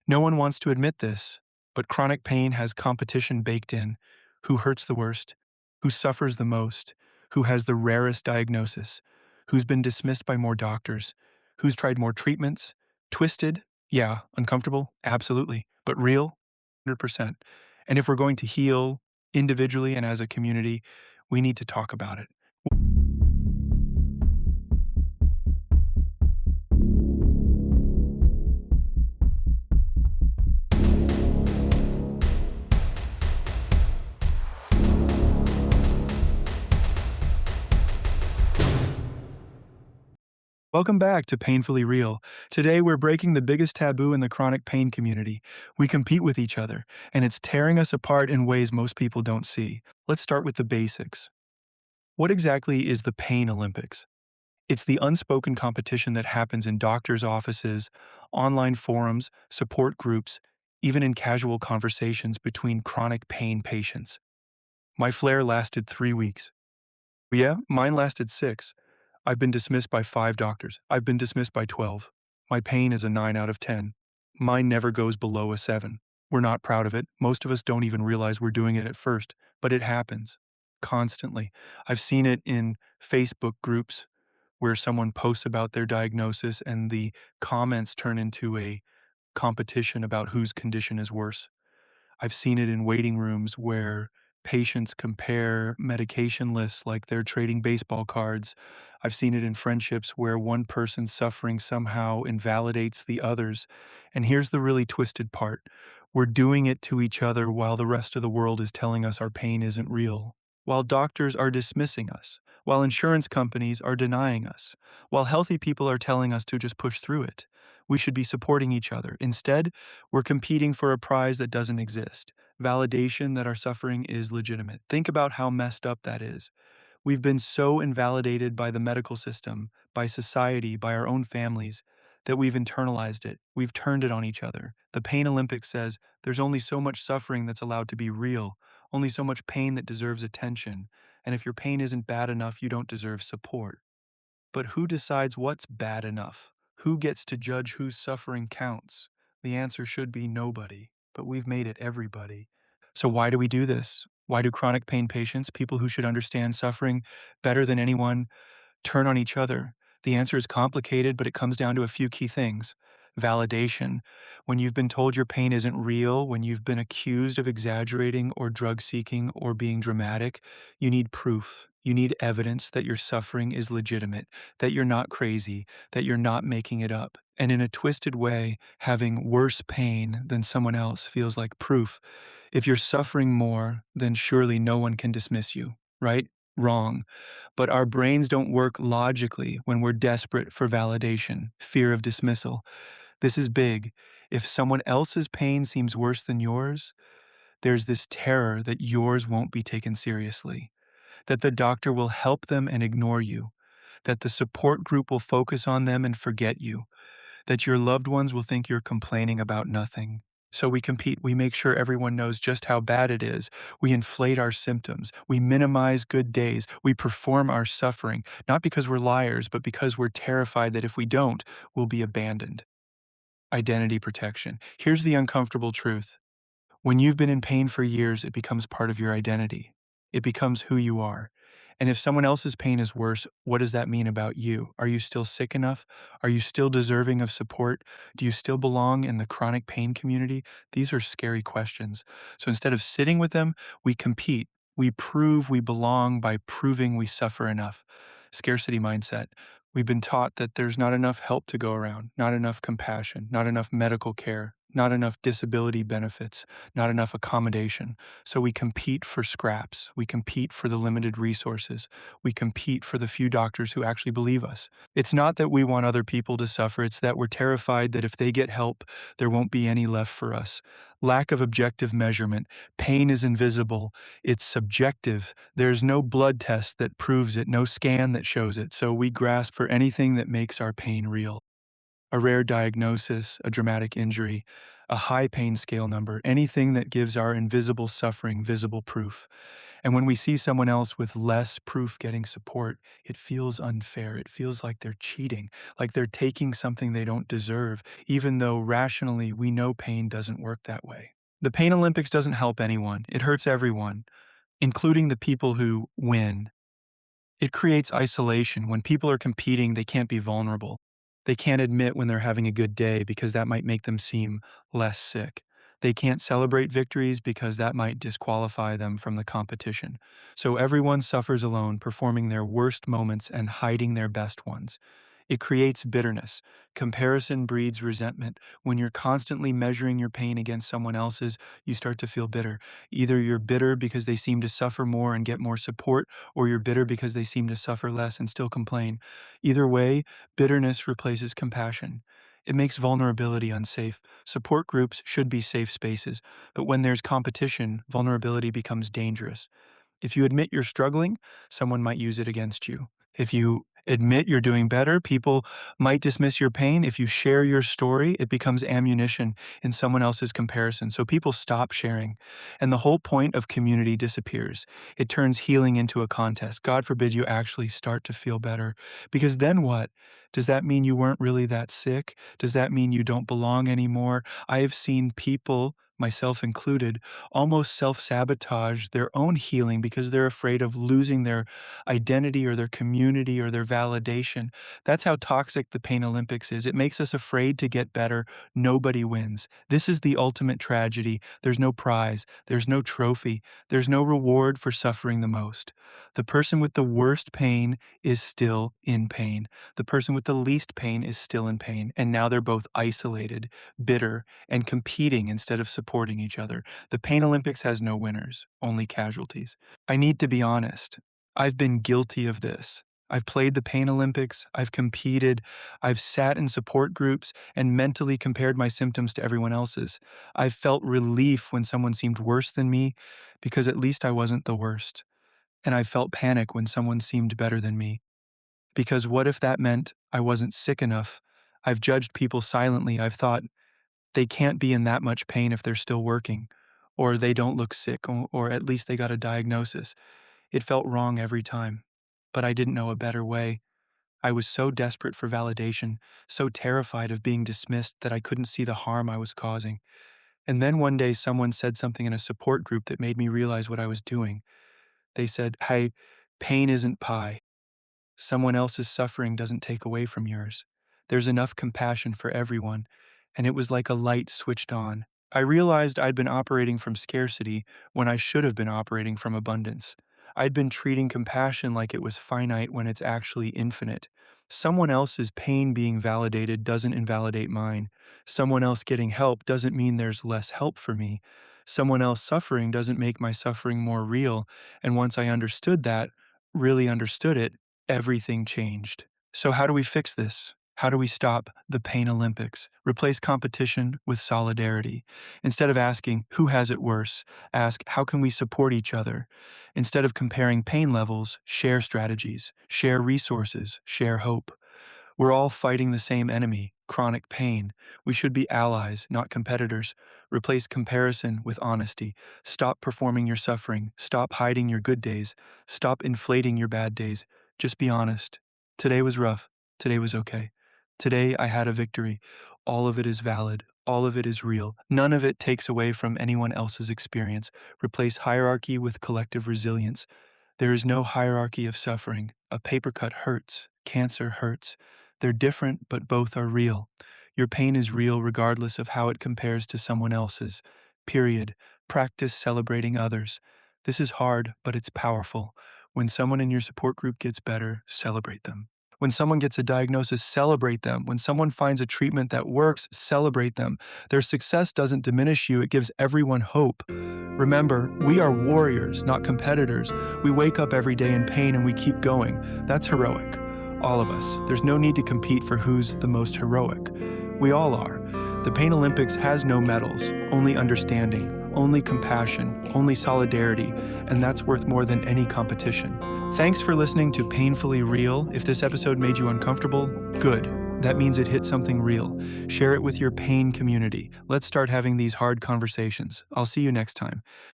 No one wants to admit this, but chronic pain has competition baked in. Who hurts the worst? Who suffers the most? Who has the rarest diagnosis? Who's been dismissed by more doctors? Who's tried more treatments? Twisted? Yeah. Uncomfortable? Absolutely. But real? 100%. And if we're going to heal individually and as a community, we need to talk about it. Welcome back to Painfully Real. Today we're breaking the biggest taboo in the chronic pain community. We compete with each other, and it's tearing us apart in ways most people don't see. Let's start with the basics. What exactly is the Pain Olympics? It's the unspoken competition that happens in doctors' offices, online forums, support groups, even in casual conversations between chronic pain patients. My flare lasted 3 weeks. Yeah, mine lasted 6. I've been dismissed by 5 doctors. I've been dismissed by 12. My pain is a 9 out of 10. Mine never goes below a 7. We're not proud of it. Most of us don't even realize we're doing it at first, but it happens constantly. I've seen it in Facebook groups where someone posts about their diagnosis and the comments turn into a competition about whose condition is worse. I've seen it in waiting rooms where patients compare medication lists like they're trading baseball cards. I've seen it in friendships where one person's suffering somehow invalidates the others. And here's the really twisted part: we're doing it to each other while the rest of the world is telling us our pain isn't real. While doctors are dismissing us, while insurance companies are denying us, while healthy people are telling us to just push through it. We should be supporting each other. Instead, we're competing for a prize that doesn't exist, validation that our suffering is legitimate. Think about how messed up that is. We've been so invalidated by the medical system, by society, by our own families, that we've internalized it. We've turned it on each other. The Pain Olympics says there's only so much suffering that's allowed to be real, only so much pain that deserves attention. And if your pain isn't bad enough, you don't deserve support. But who decides what's bad enough? Who gets to judge whose suffering counts? The answer should be nobody, but we've made it everybody. So why do we do this? Why do chronic pain patients, people who should understand suffering better than anyone, turn on each other? The answer is complicated, but it comes down to a few key things. Validation. When you've been told your pain isn't real, when you've been accused of exaggerating or drug seeking or being dramatic, you need proof. You need evidence that your suffering is legitimate, that you're not crazy, that you're not making it up. And in a twisted way, having worse pain than someone else feels like proof. If you're suffering more, then surely no one can dismiss you, right? Wrong. But our brains don't work logically when we're desperate for validation, fear of dismissal. This is big. If someone else's pain seems worse than yours, there's this terror that yours won't be taken seriously, that the doctor will help them and ignore you, that the support group will focus on them and forget you, that your loved ones will think you're complaining about nothing. So we compete. We make sure everyone knows just how bad it is. We inflate our symptoms. We minimize good days. We perform our suffering, not because we're liars, but because we're terrified that if we don't, we'll be abandoned. Identity protection. Here's the uncomfortable truth. When you've been in pain for years, it becomes part of your identity. It becomes who you are. And if someone else's pain is worse, what does that mean about you? Are you still sick enough? Are you still deserving of support? Do you still belong in the chronic pain community? These are scary questions. So instead of sitting with them, we compete. We prove we belong by proving we suffer enough. Scarcity mindset. We've been taught that there's not enough help to go around, not enough compassion, not enough medical care, not enough disability benefits, not enough accommodation. So we compete for scraps. We compete for the limited resources. We compete for the few doctors who actually believe us. It's not that we want other people to suffer. It's that we're terrified that if they get help, there won't be any left for us. Lack of objective measurement. Pain is invisible. It's subjective. There's no blood test that proves it, no scan that shows it. So we grasp for anything that makes our pain real. A rare diagnosis, a dramatic injury, A high pain scale number, anything that gives our invisible suffering visible proof. And when we see someone else with less proof getting support, it feels unfair. It feels like they're cheating, like they're taking something they don't deserve, even though rationally we know pain doesn't work that way. The Pain Olympics doesn't help anyone. It hurts everyone, including the people who win. It creates isolation. When people are competing, they can't be vulnerable. They can't admit when they're having a good day because that might make them seem less sick. They can't celebrate victories because that might disqualify them from the competition. So everyone suffers alone, performing their worst moments and hiding their best ones. It creates bitterness. Comparison breeds resentment. When you're constantly measuring your pain against someone else's, you start to feel bitter. Either you're bitter because they seem to suffer more and get more support, or you're bitter because they seem to suffer less and still complain. Either way, bitterness replaces compassion. It makes vulnerability unsafe. Support groups should be safe spaces, but when there's competition, vulnerability becomes dangerous. If you admit you're struggling, someone might use it against you. If you admit you're doing better, people might dismiss your pain. If you share your story, it becomes ammunition in someone else's comparison. So people stop sharing, and the whole point of community disappears. It turns healing into a contest. God forbid you actually start to feel better. Because then what? Does that mean you weren't really that sick? Does that mean you don't belong anymore? I have seen people, myself included, almost self-sabotage their own healing because they're afraid of losing their identity or their community or their validation. That's how toxic the Pain Olympics is. It makes us afraid to get better. Nobody wins. This is the ultimate tragedy. There's no prize. There's no trophy. There's no reward for suffering the most. The person with the worst pain is still in pain. The person with the least pain is still in pain. And now they're both isolated, bitter, and competing instead of supporting each other. The Pain Olympics has no winners, only casualties. I need to be honest. I've been guilty of this. I've played the Pain Olympics, I've competed, I've sat in support groups and mentally compared my symptoms to everyone else's. I've felt relief when someone seemed worse than me because at least I wasn't the worst. And I felt panic when someone seemed better than me. Because what if that meant I wasn't sick enough? I've judged people silently. I've thought, they can't be in that much pain if they're still working, or they don't look sick, or at least they got a diagnosis. It felt wrong every time, but I didn't know a better way. I was so desperate for validation, so terrified of being dismissed that I couldn't see the harm I was causing. And then one day someone said something in a support group that made me realize what I was doing. They said, "Hey, pain isn't pie. Someone else's suffering doesn't take away from yours. There's enough compassion for everyone," and it was like a light switched on. I realized I'd been operating from scarcity when I should have been operating from abundance. I'd been treating compassion like it was finite when it's actually infinite. Someone else's pain being validated doesn't invalidate mine. Someone else getting help doesn't mean there's less help for me. Someone else suffering doesn't make my suffering more real, and once I understood that, really understood it, everything changed. So how do we fix this? How do we stop the Pain Olympics? Replace competition with solidarity. Instead of asking, who has it worse? Ask, how can we support each other? Instead of comparing pain levels, share strategies, share resources, share hope. We're all fighting the same enemy, chronic pain. We should be allies, not competitors. Replace comparison with honesty. Stop performing your suffering. Stop hiding your good days. Stop inflating your bad days. Just be honest. Today was rough. Today was okay. Today I had a victory. All of it is valid. All of it is real. None of it takes away from anyone else's experience. Replace hierarchy with collective resilience. There is no hierarchy of suffering. A paper cut hurts. Cancer hurts. They're different, but both are real. Your pain is real regardless of how it compares to someone else's. Period. Practice celebrating others. This is hard, but it's powerful. When someone in your support group gets better, celebrate them. When someone gets a diagnosis, celebrate them. When someone finds a treatment that works, celebrate them. Their success doesn't diminish you, it gives everyone hope. Remember, we are warriors, not competitors. We wake up every day in pain and we keep going. That's heroic. All of us. There's no need to compete for who's the most heroic. We all are. The Pain Olympics has no medals, only understanding, only compassion, only solidarity, and that's worth more than any competition. Thanks for listening to Painfully Real. If this episode made you uncomfortable, good. That means it hit something real. Share it with your pain community. Let's start having these hard conversations. I'll see you next time.